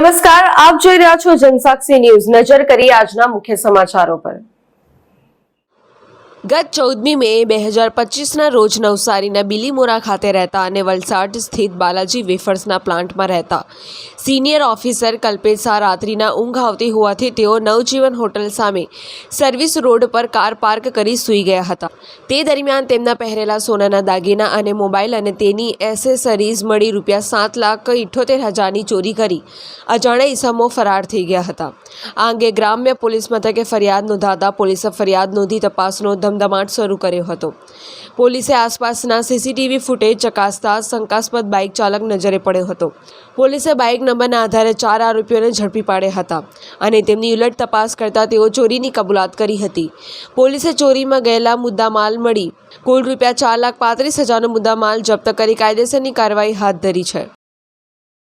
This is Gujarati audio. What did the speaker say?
નમસ્કાર, આપ જોઈ રહ્યા છો જનસાક્ષી ન્યૂઝ। નજર કરીએ આજના મુખ્ય સમાચારો પર। ગત 14મી મે 2025ના રોજ નવસારીના બિલીમોરા ખાતે રહેતા અને વલસાડ સ્થિત બાલાજી વેફર્સના પ્લાન્ટમાં રહેતા સિનિયર ઓફિસર કલ્પેશ શાહ રાત્રિના ઊંઘ આવતી હોવાથી તેઓ નવજીવન હોટલ સામે સર્વિસ રોડ પર કાર પાર્ક કરી સૂઈ ગયા હતા। તે દરમિયાન તેમના પહેરેલા સોનાના દાગીના અને મોબાઈલ અને તેની એસેસરીઝ મળી ₹7,78,000ની ચોરી કરી અજાણ્યા ઈસમો ફરાર થઈ ગયા હતા। આ અંગે ગ્રામ્ય પોલીસ મથકે ફરિયાદ નોંધાતા પોલીસે ફરિયાદ નોંધી તપાસનો ધમધમાટ શરૂ કર્યો હતો। પોલીસે આસપાસના સીસીટીવી ફૂટેજ ચકાસતા શંકાસ્પદ બાઇક ચાલક નજરે પડ્યો હતો। પોલીસે બાઇક નંબરના આધારે 4 આરોપીઓને ઝડપી પાડ્યા હતા અને તેમની ઉલટ તપાસ કરતા તેઓ ચોરીની કબૂલાત કરી હતી। પોલીસે ચોરીમાં ગયેલા મુદ્દામાલ મળી કુલ ₹4,35,000નો મુદ્દામાલ જપ્ત કરી કાયદેસરની કાર્યવાહી હાથ ધરી છે।